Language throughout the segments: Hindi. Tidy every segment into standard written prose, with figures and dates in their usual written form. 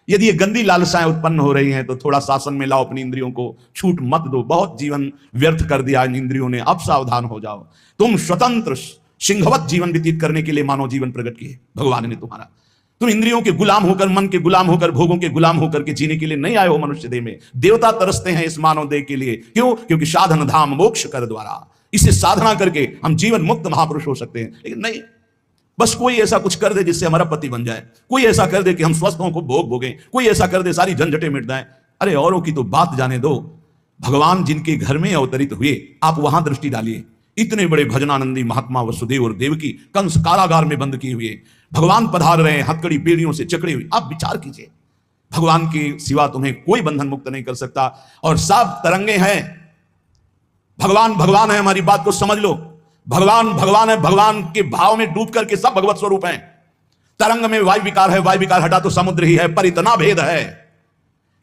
यदि ये गंदी लालसाएं उत्पन्न हो रही हैं तो थोड़ा शासन में लाओ अपनी इंद्रियों को, छूट मत दो। बहुत जीवन व्यर्थ कर दिया इन इंद्रियों ने, अब सावधान हो जाओ। तुम स्वतंत्र सिंहवत जीवन व्यतीत करने के लिए मानव जीवन प्रकट किए भगवान ने तुम्हारा। तुम इंद्रियों के गुलाम होकर, मन के गुलाम होकर, भोगों के गुलाम होकर के जीने के लिए नहीं आए हो मनुष्य देह में। देवता तरसते हैं इस मानव देह के लिए। क्यों? क्योंकि साधन धाम मोक्ष कर द्वारा, इसे साधना करके हम जीवन मुक्त महापुरुष हो सकते हैं। लेकिन नहीं, बस कोई ऐसा कुछ कर दे जिससे हमारा पति बन जाए, कोई ऐसा कर दे कि हम स्वस्थों को भोग भोगें, कोई ऐसा कर दे सारी झंझटें मिट जाएं। अरे औरों की तो बात जाने दो, भगवान जिनके घर में अवतरित हुए आप वहां दृष्टि डालिए। इतने बड़े भजनानंदी महात्मा वसुदेव और देवकी कंस कारागार में बंद किए हुए, भगवान पधार रहे हैं हथकड़ी बेड़ियों से जकड़े हुए। आप विचार कीजिए, भगवान के सिवा तुम्हें कोई बंधन मुक्त नहीं कर सकता। और सब तरंगे हैं, भगवान भगवान है, हमारी बात को समझ लो। भगवान भगवान है, भगवान के भाव में डूब करके सब भगवत स्वरूप हैं। तरंग में वायु विकार है, वायु विकार हटा तो समुद्र ही है, पर इतना भेद है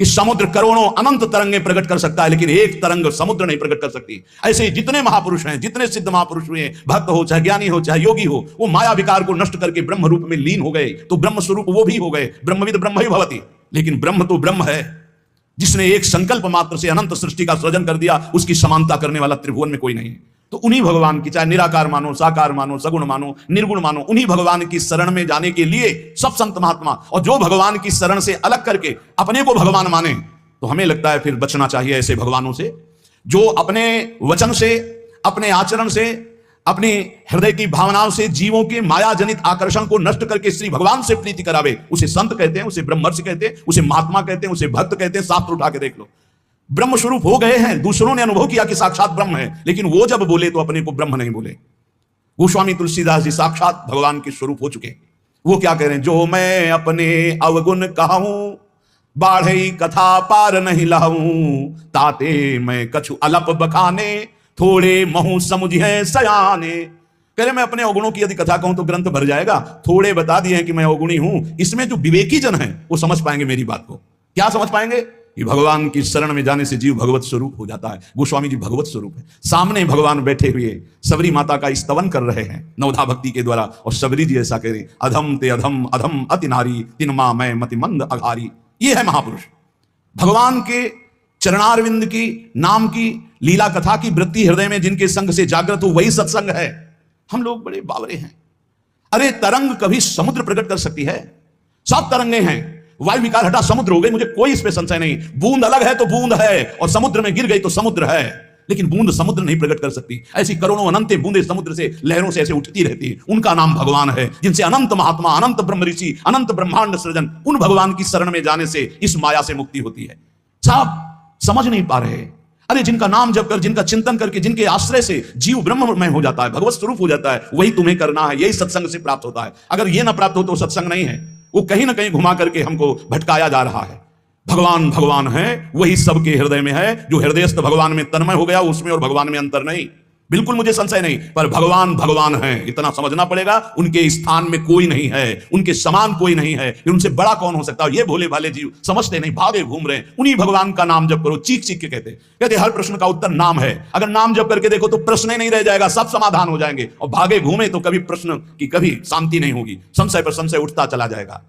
कि समुद्र करोड़ों अनंत तरंगे प्रकट कर सकता है, लेकिन एक तरंग समुद्र नहीं प्रकट कर सकती। ऐसे ही जितने महापुरुष हैं, जितने सिद्ध महापुरुष हुए, भक्त हो चाहे ज्ञानी हो चाहे योगी हो, वो माया विकार को नष्ट करके ब्रह्म रूप में लीन हो गए, तो ब्रह्म स्वरूप वो भी हो गए। ब्रह्मविद ब्रह्म ही भवति। लेकिन ब्रह्म तो ब्रह्म है, जिसने एक संकल्प मात्र से अनंत सृष्टि का सृजन कर दिया, उसकी समानता करने वाला त्रिभुवन में कोई नहीं। तो उन्हीं भगवान की, चाहे निराकार मानो, साकार मानो, सगुण मानो, निर्गुण मानो, उन्हीं भगवान की शरण में जाने के लिए सब संत महात्मा, और जो भगवान की शरण से अलग करके अपने को भगवान माने, तो हमें लगता है फिर बचना चाहिए ऐसे भगवानों से, जो अपने वचन से, अपने आचरण से, अपनी हृदय की भावनाओं से जीवों के माया जनित आकर्षण को नष्ट करके श्री भगवान से प्रीति करावे। उसे संत कहते हैं, उसे ब्रह्मर्षि कहते हैं, उसे महात्मा कहते हैं, उसे भक्त कहते हैं। शास्त्र उठा के देख लो, ब्रह्म स्वरूप हो गए हैं, दूसरों ने अनुभव किया कि साक्षात ब्रह्म है, लेकिन वो जब बोले तो अपने को ब्रह्म नहीं बोले। गोस्वामी तुलसीदास जी साक्षात भगवान के स्वरूप हो चुके। वो क्या कह रहे हैं? जो मैं अपने अवगुण कहूं, बाढ़ई कथा पार नहीं लाऊं, ताते मैं कछु अलप बखाने, थोड़े महू समुझे सयाने। कह रहे मैं अपने अवगुणों की यदि कथा कहूं तो ग्रंथ भर जाएगा। थोड़े बता दिए हैं कि मैं अवगुणी हूं, इसमें जो विवेकी जन है वो समझ पाएंगे मेरी बात को। क्या समझ पाएंगे? कि भगवान की शरण में जाने से जीव भगवत स्वरूप हो जाता है। गोस्वामी जी भगवत स्वरूप है, सामने भगवान बैठे हुए सबरी माता का स्तवन कर रहे हैं नवधा भक्ति के द्वारा, और सबरी जी ऐसा कह रहे, अधम ते अधम अधम अति नारी, तिनमा मैं मति मंद अघारी। ये है महापुरुष। भगवान के चरणारविंद की नाम की लीला कथा की वृत्ति हृदय में जिनके संग से जागृत हो, वही सत्संग है। हम लोग बड़े बावरे हैं। अरे तरंग कभी समुद्र प्रकट कर सकती है? सब तरंगे हैं, वायु विकार हटा समुद्र हो गए, मुझे कोई इसमें संशय नहीं। बूंद अलग है तो बूंद है, और समुद्र में गिर गई तो समुद्र है, लेकिन बूंद समुद्र नहीं प्रकट कर सकती। ऐसी करोड़ों अनंत बूंदे समुद्र से लहरों से ऐसे उठती रहती है, उनका नाम भगवान है। जिनसे अनंत महात्मा, अनंत ब्रह्म ऋषि, अनंत ब्रह्मांड सृजन, उन भगवान की शरण में जाने से इस माया से मुक्ति होती है। साहब समझ नहीं पा रहे। अरे जिनका नाम जप कर, जिनका चिंतन करके, जिनके आश्रय से जीव ब्रह्ममय हो जाता है, भगवत स्वरूप हो जाता है, वही तुम्हें करना है। यही सत्संग से प्राप्त होता है। अगर ये ना प्राप्त हो तो सत्संग नहीं है, वो कहीं ना कहीं घुमा करके हमको भटकाया जा रहा है। भगवान भगवान है, वही सबके हृदय में है। जो हृदयस्थ भगवान में तन्मय हो गया, उसमें और भगवान में अंतर नहीं, बिल्कुल मुझे संशय नहीं। पर भगवान भगवान है, इतना समझना पड़ेगा। उनके स्थान में कोई नहीं है, उनके समान कोई नहीं है, उनसे बड़ा कौन हो सकता है? ये भोले भाले जीव समझते नहीं, भागे घूम रहे हैं। उन्हीं भगवान का नाम जप करो, चीख चीख के कहते हर प्रश्न का उत्तर नाम है। अगर नाम जप करके देखो तो प्रश्न ही नहीं रह जाएगा, सब समाधान हो जाएंगे। और भागे घूमे तो कभी प्रश्न की कभी शांति नहीं होगी, संशय पर संशय उठता चला जाएगा।